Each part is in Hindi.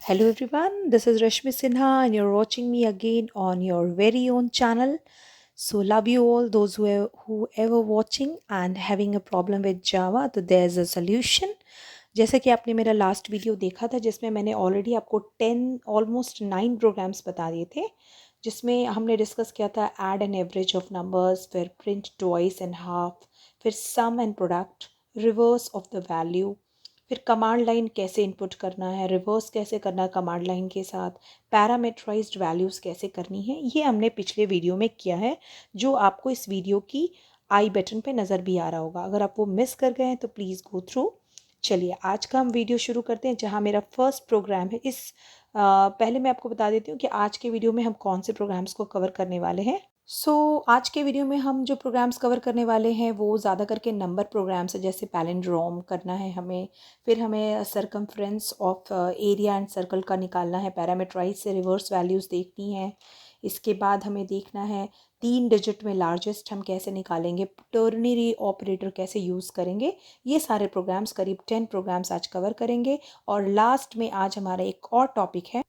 Hello everyone, this is Rashmi Sinha and you're watching me again on your very own channel. So love you all, those who ever watching and having a problem with Java, तो there's a solution. जैसा कि आपने मेरा लास्ट वीडियो देखा था जिसमें मैंने ऑलरेडी आपको 10 ऑलमोस्ट 9 प्रोग्राम्स बता दिए थे, जिसमें हमने डिस्कस किया था add and average of numbers, फिर प्रिंट ट्वाइस एंड हाफ, फिर sum and product, reverse of the value, फिर कमांड लाइन कैसे इनपुट करना है, रिवर्स कैसे करना है कमांड लाइन के साथ, पैरामीटराइज्ड वैल्यूज़ कैसे करनी है, ये हमने पिछले वीडियो में किया है जो आपको इस वीडियो की आई बटन पे नज़र भी आ रहा होगा। अगर आप वो मिस कर गए हैं तो प्लीज़ गो थ्रू। चलिए आज का हम वीडियो शुरू करते हैं जहाँ मेरा फर्स्ट प्रोग्राम है। पहले मैं आपको बता देती हूँ कि आज के वीडियो में हम कौन से प्रोग्राम्स को कवर करने वाले हैं। आज के वीडियो में हम जो प्रोग्राम्स कवर करने वाले हैं वो ज़्यादा करके नंबर प्रोग्राम्स है, जैसे पैलिंड्रोम करना है हमें, फिर हमें circumference of area and circle का निकालना है, पैरामीटराइज से रिवर्स वैल्यूज़ देखनी है। इसके बाद हमें देखना है 3 डिजिट में लार्जेस्ट हम कैसे निकालेंगे, टर्नरी ऑपरेटर कैसे यूज़ करेंगे। ये सारे प्रोग्राम्स, करीब 10 प्रोग्राम्स आज कवर करेंगे। और लास्ट में आज हमारा एक और टॉपिक है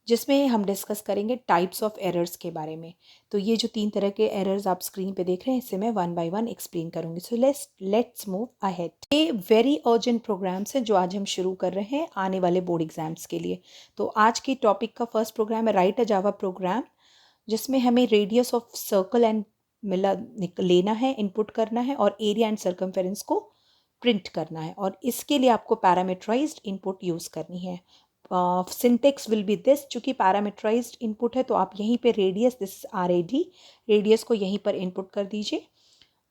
जिसमें हम डिस्कस करेंगे टाइप्स ऑफ एरर्स के बारे में। तो ये जो 3 तरह के एरर्स आप स्क्रीन पे देख रहे हैं, इसे मैं वन बाय वन एक्सप्लेन करूंगी। So let's move ahead. ये वेरी अर्जेंट प्रोग्राम्स हैं जो आज हम शुरू कर रहे हैं आने वाले बोर्ड एग्जाम्स के लिए। तो आज की टॉपिक का फर्स्ट प्रोग्राम है राइट अ जावा प्रोग्राम, जिसमें हमें रेडियस ऑफ सर्कल एंड लेना है, इनपुट करना है और एरिया एंड सर्कमफेरेंस को प्रिंट करना है। और इसके लिए आपको पैरामीटराइज्ड इनपुट यूज़ करनी है। सिंटेक्स विल बी दिस, चूँकि पैरामीटराइज्ड इनपुट है तो आप यहीं पे रेडियस, दिस RAD, रेडियस को यहीं पर इनपुट कर दीजिए।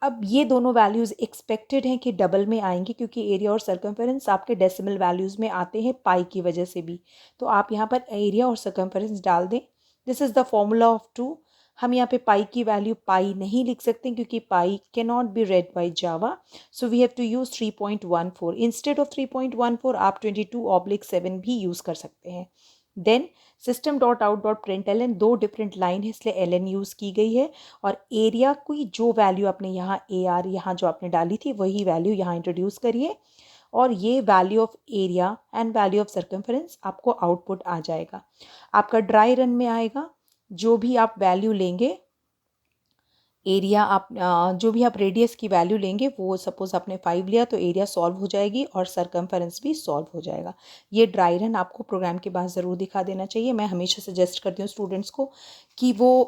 अब ये दोनों वैल्यूज़ एक्सपेक्टेड हैं कि डबल में आएंगी, क्योंकि एरिया और सर्कमफेरेंस आपके डेसिमल वैल्यूज़ में आते हैं पाई की वजह से भी। तो आप यहाँ पर एरिया और सर्कमफेरेंस डाल दें। This is the formula of 2। हम यहाँ पे पाई की वैल्यू पाई नहीं लिख सकते क्योंकि pi can not be read by Java, so we have to use 3.14। Instead of 3.14 आप 22/7 भी यूज़ कर सकते हैं। देन system.out.println, 2 डिफरेंट लाइन है इसलिए ln यूज़ की गई है। और एरिया की जो वैल्यू आपने यहाँ AR यहाँ जो आपने डाली थी वही वैल्यू यहाँ इंट्रोड्यूस करिए, और ये value of area and value of circumference आपको आउटपुट आ जाएगा। आपका ड्राई रन में आएगा। जो भी आप वैल्यू लेंगे, एरिया आप जो भी आप रेडियस की वैल्यू लेंगे, वो सपोज आपने 5 लिया तो एरिया सॉल्व हो जाएगी और सरकमफेरेंस भी सॉल्व हो जाएगा। ये ड्राई रन आपको प्रोग्राम के बाद ज़रूर दिखा देना चाहिए। मैं हमेशा सजेस्ट करती हूँ स्टूडेंट्स को कि वो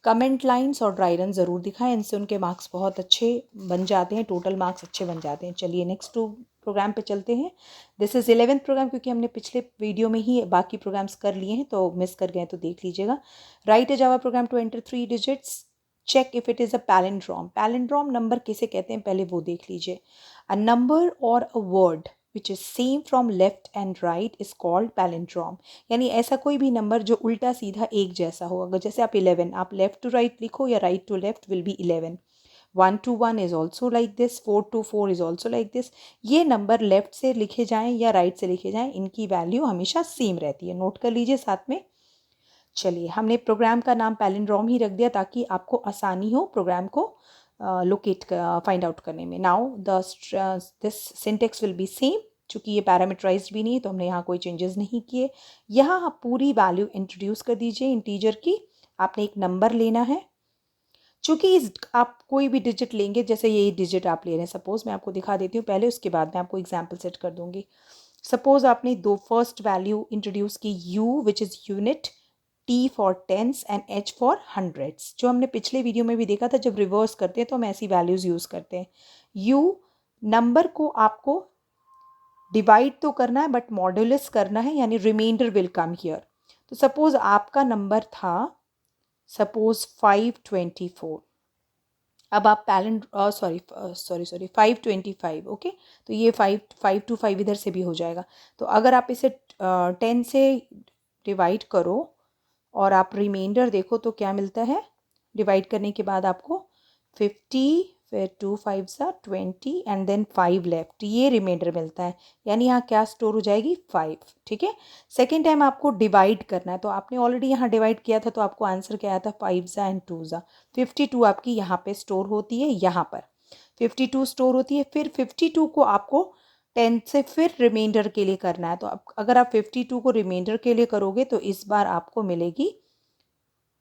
कमेंट लाइंस और ड्राई रन ज़रूर दिखाएं, इनसे उनके मार्क्स बहुत अच्छे बन जाते हैं, टोटल मार्क्स अच्छे बन जाते हैं। चलिए नेक्स्ट प्रोग्राम पे चलते हैं। दिस इज़ 11th प्रोग्राम, क्योंकि हमने पिछले वीडियो में ही बाकी प्रोग्राम्स कर लिए हैं, तो मिस कर गए तो देख लीजिएगा। Write a Java program to enter 3 digits, check if it is a palindrome. Palindrome number किसे कहते हैं पहले वो देख लीजिए। अ नंबर और a word which is same from left and right is called palindrome. यानी ऐसा कोई भी नंबर जो उल्टा सीधा एक जैसा हो। अगर जैसे आप 11, आप लेफ्ट टू राइट लिखो या right to left, will be 11। 1 to 1 is also like this, 4 to 4 is also like this। ये नंबर लेफ्ट से लिखे जाएं या राइट से लिखे जाएं, इनकी वैल्यू हमेशा सेम रहती है। नोट कर लीजिए साथ में। चलिए, हमने प्रोग्राम का नाम पैलिंड्रोम ही रख दिया ताकि आपको आसानी हो प्रोग्राम को लोकेट फाइंड आउट करने में। Now this syntax will be same. चूँकि ये पैरामीटराइज्ड भी नहीं है तो हमने यहाँ कोई चेंजेस नहीं किए। यहाँ आप पूरी वैल्यू इंट्रोड्यूस कर दीजिए इंटीजर की। आपने एक नंबर लेना है। चूँकि आप कोई भी डिजिट लेंगे, जैसे ये डिजिट आप ले रहे हैं, सपोज मैं आपको दिखा देती हूँ पहले, उसके बाद मैं आपको एग्जाम्पल सेट कर दूंगी। सपोज आपने दो फर्स्ट वैल्यू इंट्रोड्यूस की, U which is unit, T for tens and H for hundreds. जो हमने पिछले वीडियो में भी देखा था, जब रिवर्स करते हैं तो हम ऐसी वैल्यूज़ यूज़ करते हैं। U नंबर को आपको डिवाइड तो करना है बट मॉड्यूलस करना है, यानी रिमाइंडर विल कम हियर। तो सपोज आपका नंबर था सपोज 524। अब आप सॉरी 525, ओके। तो ये 5 इधर से भी हो जाएगा। तो अगर आप इसे 10 से डिवाइड करो और आप रिमाइंडर देखो तो क्या मिलता है। डिवाइड करने के बाद आपको 50, फिर 2 5 20 एंड देन 5 लेफ्ट, ये रिमाइंडर मिलता है। यानी यहाँ क्या स्टोर हो जाएगी, 5। ठीक है। सेकेंड टाइम आपको डिवाइड करना है, तो आपने ऑलरेडी यहाँ डिवाइड किया था तो आपको आंसर क्या आया था, 5 एंड 2 52 आपकी यहाँ पे स्टोर होती है। यहाँ पर 52 स्टोर होती है। फिर 52 को आपको 10 से फिर रिमाइंडर के लिए करना है। तो अब अगर आप 52 को रिमाइंडर के लिए करोगे तो इस बार आपको मिलेगी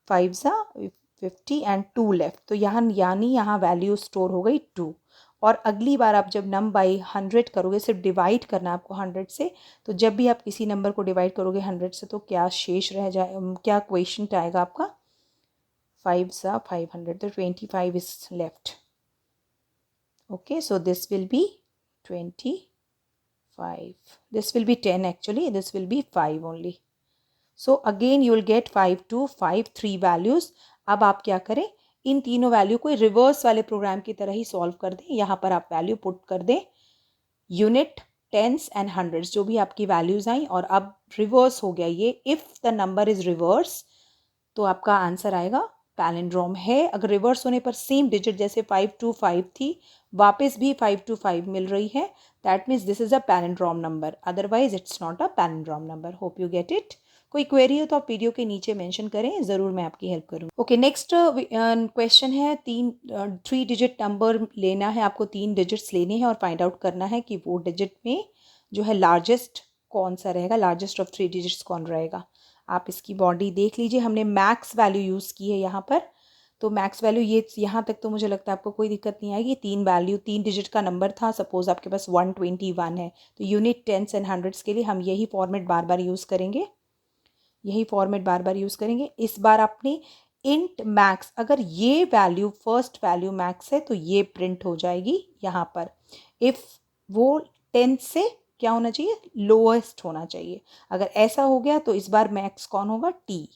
5 सा 50 एंड 2 लेफ्ट, तो यहाँ यानी यहाँ वैल्यू स्टोर हो गई 2। और अगली बार आप जब नम बाई 100 करोगे, सिर्फ डिवाइड करना है आपको 100 से, तो जब भी आप किसी नंबर को डिवाइड करोगे 100 से तो क्या शेष रह जाए, क्या क्वेश्चन आएगा आपका, 5 सा 500, तो 25 is left. Okay, so this will be 25, this will be 10 actually, this will be 5 only. So again you will get 5 2 5 3 values. अब आप क्या करें, इन तीनों वैल्यू को रिवर्स वाले प्रोग्राम की तरह ही सॉल्व कर दें। यहाँ पर आप वैल्यू पुट कर दें, यूनिट, टेंस एंड हंड्रेड्स, जो भी आपकी वैल्यूज आई, और अब रिवर्स हो गया ये। If the number is reverse तो आपका आंसर आएगा पैलिंड्रोम है। अगर रिवर्स होने पर सेम डिजिट जैसे 525 थी, वापस भी 525 मिल रही है, that means this is a palindrome number, otherwise it's not a palindrome number. Hope you get it. कोई क्वेरी हो तो आप वीडियो के नीचे मेंशन करें, ज़रूर मैं आपकी हेल्प करूँगी। ओके, नेक्स्ट क्वेश्चन है, 3 डिजिट नंबर लेना है आपको, 3 डिजिट्स लेने हैं और फाइंड आउट करना है कि वो डिजिट में जो है लार्जेस्ट कौन सा रहेगा, लार्जेस्ट ऑफ 3 डिजिट्स कौन रहेगा। आप इसकी बॉडी देख लीजिए, हमने मैक्स वैल्यू यूज़ की है यहाँ पर, तो मैक्स वैल्यू ये यहाँ तक तो मुझे लगता है आपको कोई दिक्कत नहीं आएगी। 3 डिजिट का नंबर था, सपोज आपके पास 121 है, तो यूनिट, टेंस एंड हंड्रेड्स के लिए हम यही फॉर्मेट बार बार यूज़ करेंगे, इस बार आपने इंट मैक्स, अगर ये वैल्यू फर्स्ट वैल्यू मैक्स है तो ये प्रिंट हो जाएगी यहाँ पर। इफ़ वो 10 से क्या होना चाहिए, लोएस्ट होना चाहिए। अगर ऐसा हो गया तो इस बार मैक्स कौन होगा, टी।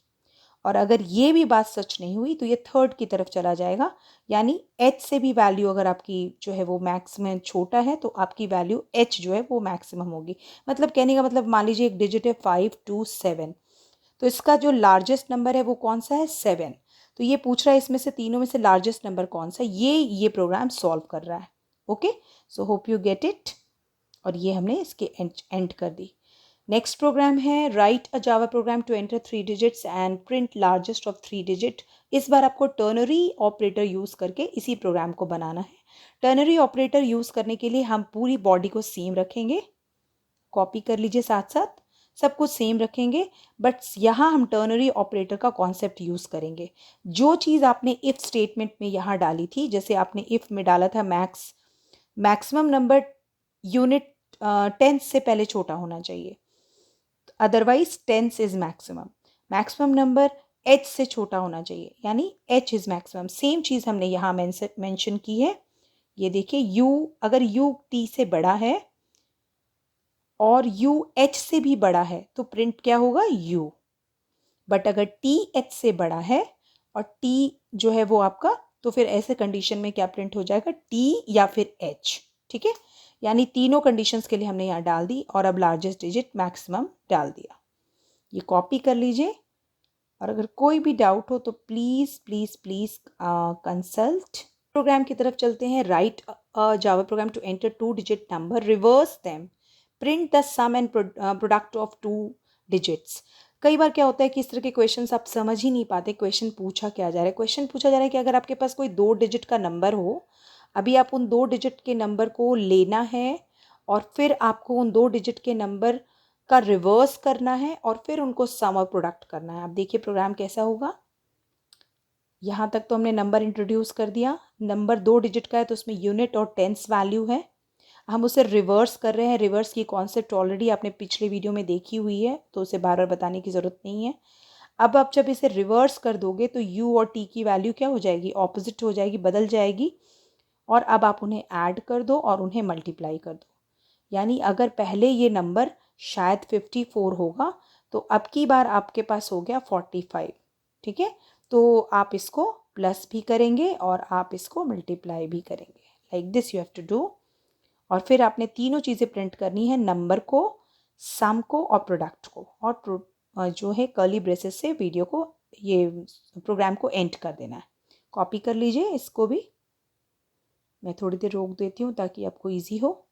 और अगर ये भी बात सच नहीं हुई तो ये थर्ड की तरफ चला जाएगा, यानी एच से भी वैल्यू अगर आपकी जो है वो मैक्स में छोटा है तो आपकी वैल्यू एच जो है वो मैक्सिमम होगी। मतलब कहने का मतलब, मान लीजिए एक डिजिट है 527, तो इसका जो लार्जेस्ट नंबर है वो कौन सा है, 7। तो ये पूछ रहा है इसमें से तीनों में से लार्जेस्ट नंबर कौन सा है, ये प्रोग्राम सॉल्व कर रहा है। Okay, so hope you get it. और ये हमने इसके एंड कर दी। नेक्स्ट प्रोग्राम है, write a Java program to enter 3 digits and print largest of 3 digit. इस बार आपको टर्नरी ऑपरेटर यूज़ करके इसी प्रोग्राम को बनाना है। टर्नरी ऑपरेटर यूज़ करने के लिए हम पूरी बॉडी को सेम रखेंगे, कॉपी कर लीजिए, साथ साथ सब कुछ सेम रखेंगे, बट यहाँ हम टर्नरी ऑपरेटर का कॉन्सेप्ट यूज़ करेंगे। जो चीज़ आपने इफ़ स्टेटमेंट में यहाँ डाली थी, जैसे आपने इफ़ में डाला था मैक्सिमम नंबर यूनिट 10 से पहले छोटा होना चाहिए, otherwise 10 is maximum number h से छोटा होना चाहिए, यानी h इज मैक्सिमम। सेम चीज़ हमने यहाँ मेंशन की है। ये देखिए, u अगर u t से बड़ा है और u h से भी बड़ा है तो प्रिंट क्या होगा, u। बट अगर t h से बड़ा है और t जो है वो आपका, तो फिर ऐसे कंडीशन में क्या प्रिंट हो जाएगा, t या फिर h। ठीक है, यानी तीनों कंडीशंस के लिए हमने यहाँ डाल दी और अब लार्जेस्ट डिजिट मैक्सिमम डाल दिया। ये कॉपी कर लीजिए, और अगर कोई भी डाउट हो तो please please please consult. Program की तरफ चलते हैं, write Java program to enter 2 digit number, reverse them, print the sum and product of 2 digits. कई बार क्या होता है कि इस तरह के क्वेश्चंस आप समझ ही नहीं पाते, क्वेश्चन पूछा क्या जा रहा है। क्वेश्चन पूछा जा रहा है कि अगर आपके पास कोई 2 डिजिट का नंबर हो, अभी आप उन 2 डिजिट के नंबर को लेना है और फिर आपको उन 2 डिजिट के नंबर का रिवर्स करना है और फिर उनको सम और प्रोडक्ट करना है। आप देखिए प्रोग्राम कैसा होगा। यहाँ तक तो हमने नंबर इंट्रोड्यूस कर दिया, नंबर 2 डिजिट का है तो उसमें यूनिट और टेंस वैल्यू है, हम उसे रिवर्स कर रहे हैं। रिवर्स की कॉन्सेप्ट ऑलरेडी आपने पिछले वीडियो में देखी हुई है, तो उसे बार बार बताने की ज़रूरत नहीं है। अब आप जब इसे रिवर्स कर दोगे तो u और t की वैल्यू क्या हो जाएगी, ऑपोजिट हो जाएगी, बदल जाएगी। और अब आप उन्हें ऐड कर दो और उन्हें मल्टीप्लाई कर दो, यानी अगर पहले ये नंबर शायद 54 होगा तो अब की बार आपके पास हो गया 45। ठीक है, तो आप इसको प्लस भी करेंगे और आप इसको मल्टीप्लाई भी करेंगे, like this you have to do. और फिर आपने तीनों चीज़ें प्रिंट करनी है, नंबर को, सम को और प्रोडक्ट को, और जो है कर्ली ब्रेसेस से वीडियो को, ये प्रोग्राम को एंड कर देना है। कॉपी कर लीजिए इसको भी, मैं थोड़ी देर रोक देती हूँ ताकि आपको ईजी हो।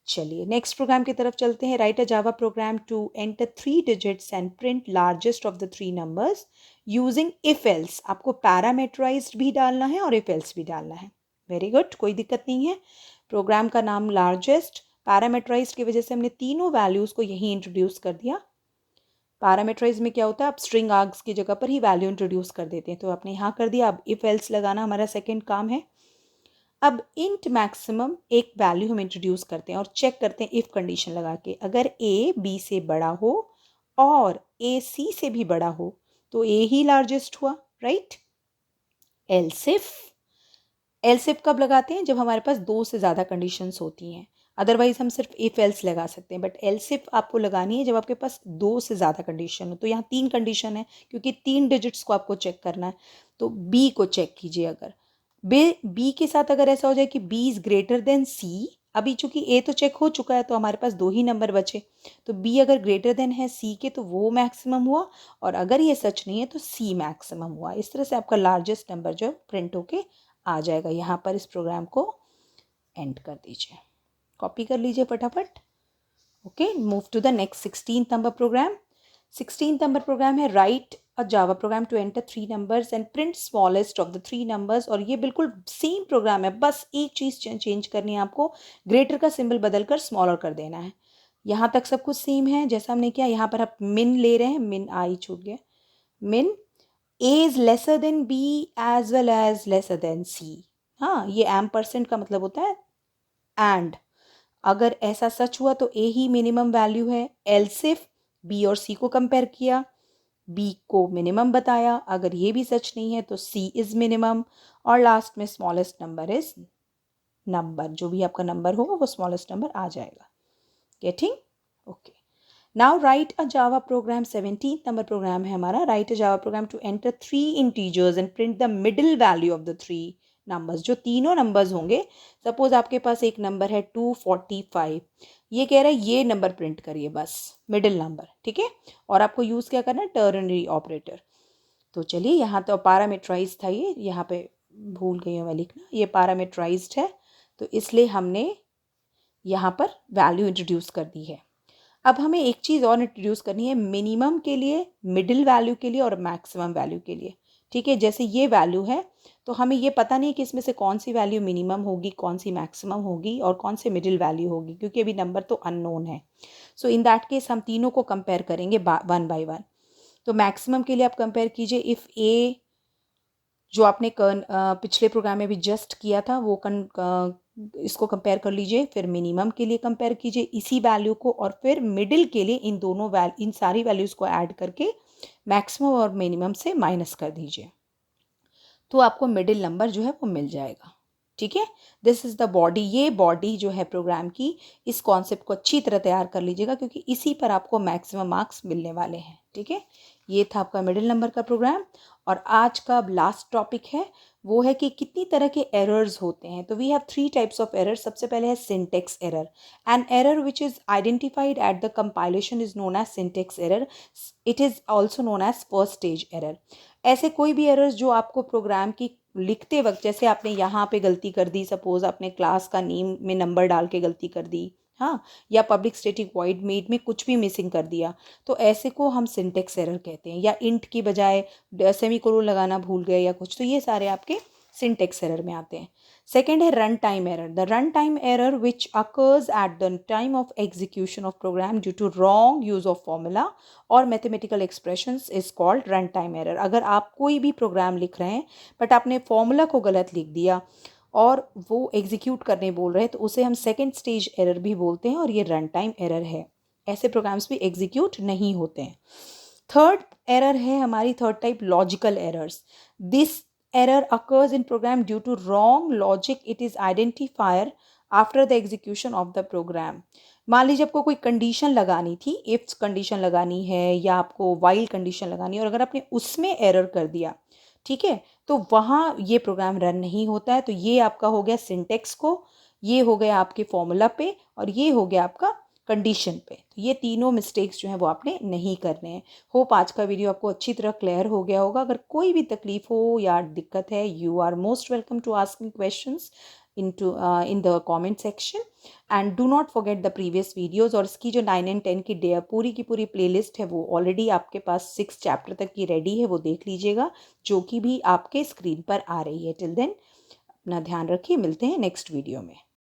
चलिए नेक्स्ट प्रोग्राम की तरफ चलते हैं, write a Java program to enter 3 digits and print largest of the 3 numbers using if else. आपको पैरामीटराइज्ड भी डालना है और इफ एल्स भी डालना है। वेरी गुड, कोई दिक्कत नहीं है। प्रोग्राम का नाम लार्जेस्ट, पैरामीटराइज्ड की वजह से हमने तीनों वैल्यूज़ को यहीं इंट्रोड्यूस कर दिया। पैरामीटराइज में क्या होता है, आप स्ट्रिंग आर्ग्स की जगह पर ही वैल्यू इंट्रोड्यूस कर देते हैं, तो आपने यहाँ कर दिया। अब इफ एल्स लगाना हमारा सेकेंड काम है। अब इंट मैक्सिमम एक वैल्यू हम इंट्रोड्यूस करते हैं और चेक करते हैं इफ कंडीशन लगा के, अगर ए बी से बड़ा हो और ए सी से भी बड़ा हो तो ए ही लार्जेस्ट हुआ, राइट। एल्सिफ कब लगाते हैं, जब हमारे पास दो से ज़्यादा कंडीशंस होती हैं। अदरवाइज हम सिर्फ इफ एल्स लगा सकते हैं, बट एल्सिफ आपको लगानी है जब आपके पास दो से ज़्यादा कंडीशन हो। तो यहाँ तीन कंडीशन है क्योंकि 3 डिजिट्स को आपको चेक करना है। तो बी को चेक कीजिए, अगर बी के साथ अगर ऐसा हो जाए कि बी इज ग्रेटर देन सी, अभी चूंकि ए तो चेक हो चुका है तो हमारे पास दो ही नंबर बचे, तो बी अगर ग्रेटर देन है सी के तो वो मैक्सिमम हुआ, और अगर ये सच नहीं है तो सी मैक्सिमम हुआ। इस तरह से आपका लार्जेस्ट नंबर जो प्रिंट होके आ जाएगा। यहाँ पर इस प्रोग्राम को एंड कर दीजिए, कॉपी कर लीजिए फटाफट। Okay, move to the next 16th number program. 16th number program है write a Java program to enter 3 numbers and print smallest of the 3 numbers. और ये बिल्कुल सेम प्रोग्राम है, बस एक चीज़ चेंज करनी है आपको, ग्रेटर का सिंबल बदलकर स्मॉलर कर देना है। यहाँ तक सब कुछ सेम है जैसा हमने किया। यहाँ पर आप मिन ले रहे हैं, मिन आई छूट गया, min A is lesser than B as well as lesser than C. हाँ, ये % का मतलब होता है एंड। अगर ऐसा सच हुआ तो ए ही मिनिमम वैल्यू है। एल्सिफ बी और सी को कंपेयर किया, बी को मिनिमम बताया, अगर ये भी सच नहीं है तो सी इज मिनिमम, और लास्ट में स्मॉलेस्ट नंबर इज नंबर, जो भी आपका नंबर होगा वो स्मॉलेस्ट नंबर आ जाएगा। Getting? Okay, now write a Java program. 17th number program है हमारा, write a Java program to enter 3 integers and print the middle value of the 3 numbers. जो तीनों नंबर्स होंगे, सपोज आपके पास एक नंबर है 245, ये कह रहा है ये नंबर प्रिंट करिए, बस मिडिल नंबर, ठीक है। और आपको यूज़ क्या करना है, टर्नरी ऑपरेटर। तो चलिए, यहाँ तो पैरामीटराइज था, ये यहाँ पे भूल गई हूँ मैं लिखना, ये पैरामीटराइज्ड है तो इसलिए हमने यहाँ पर वैल्यू इंट्रोड्यूस कर दी है। अब हमें एक चीज़ और इंट्रोड्यूस करनी है, मिनिमम के लिए, मिडिल वैल्यू के लिए और मैक्सिमम वैल्यू के लिए, ठीक है। जैसे ये वैल्यू है तो हमें ये पता नहीं कि इसमें से कौन सी वैल्यू मिनिमम होगी, कौन सी मैक्सिमम होगी और कौन सी मिडिल वैल्यू होगी, क्योंकि अभी नंबर तो अननोन है। सो इन दैट केस हम तीनों को कंपेयर करेंगे वन बाय वन। तो मैक्सिमम के लिए आप कंपेयर कीजिए, इफ़ ए जो आपने पिछले प्रोग्राम में भी जस्ट किया था वो इसको कंपेयर कर लीजिए, फिर मिनिमम के लिए कंपेयर कीजिए इसी वैल्यू को, और फिर मिडिल के लिए इन सारी वैल्यूज़ को ऐड करके मैक्सिमम और मिनिमम से माइनस कर दीजिए, तो आपको मिडिल नंबर जो है वो मिल जाएगा, ठीक है। दिस इज़ द बॉडी, ये बॉडी जो है प्रोग्राम की, इस कॉन्सेप्ट को अच्छी तरह तैयार कर लीजिएगा क्योंकि इसी पर आपको मैक्सिमम मार्क्स मिलने वाले हैं, ठीक है। ये था आपका मिडिल नंबर का प्रोग्राम। और आज का लास्ट टॉपिक है वो है कि कितनी तरह के एरर्स होते हैं। तो we have 3 types of error. सबसे पहले है syntax error. An error which is identified at the compilation is known as syntax error. It is also known as first stage error. ऐसे कोई भी एरर्स जो आपको प्रोग्राम की लिखते वक्त, जैसे आपने यहाँ पे गलती कर दी, सपोज आपने क्लास का नेम में नंबर डाल के गलती कर दी, हाँ, या पब्लिक स्टैटिक वॉइड मेड में कुछ भी मिसिंग कर दिया, तो ऐसे को हम सिंटेक्स एरर कहते हैं। या इंट की बजाय सेमीकोलन लगाना भूल गए या कुछ, तो ये सारे आपके सिंटेक्स एरर में आते हैं। सेकेंड है run time error. The run time error which occurs at the time of execution of program due to wrong use of formula और mathematical expressions is called run time error. अगर आप कोई भी प्रोग्राम लिख रहे हैं बट आपने फॉर्मूला को गलत लिख दिया और वो एग्जीक्यूट करने बोल रहे हैं, तो उसे हम सेकेंड स्टेज एरर भी बोलते हैं और ये रन टाइम एरर है। ऐसे प्रोग्राम्स भी एग्जीक्यूट नहीं होते हैं। थर्ड एरर है हमारी, third type, logical errors. This error occurs in program due to wrong logic it is identifier after the execution of the program। मान लीजिए आपको कोई कंडीशन लगानी थी, इफ कंडीशन लगानी है या आपको वाइल कंडीशन लगानी है, और अगर आपने उसमें एरर कर दिया, ठीक है, तो वहाँ ये प्रोग्राम रन नहीं होता है। तो ये आपका हो गया सिंटेक्स को, ये हो गया आपके फॉर्मूला पे, और ये हो गया आपका कंडीशन पे। तो ये तीनों मिस्टेक्स जो हैं वो आपने नहीं करने हैं। होप आज का वीडियो आपको अच्छी तरह क्लियर हो गया होगा। अगर कोई भी तकलीफ हो या दिक्कत है, you are most welcome to asking questions in the comment section and do not forget the previous videos। और इसकी जो 9 and 10 की पूरी की पूरी प्लेलिस्ट है वो ऑलरेडी आपके पास 6 चैप्टर तक की रेडी है, वो देख लीजिएगा, जो कि भी आपके स्क्रीन पर आ रही है। टिल देन अपना ध्यान रखिए, मिलते हैं नेक्स्ट वीडियो में।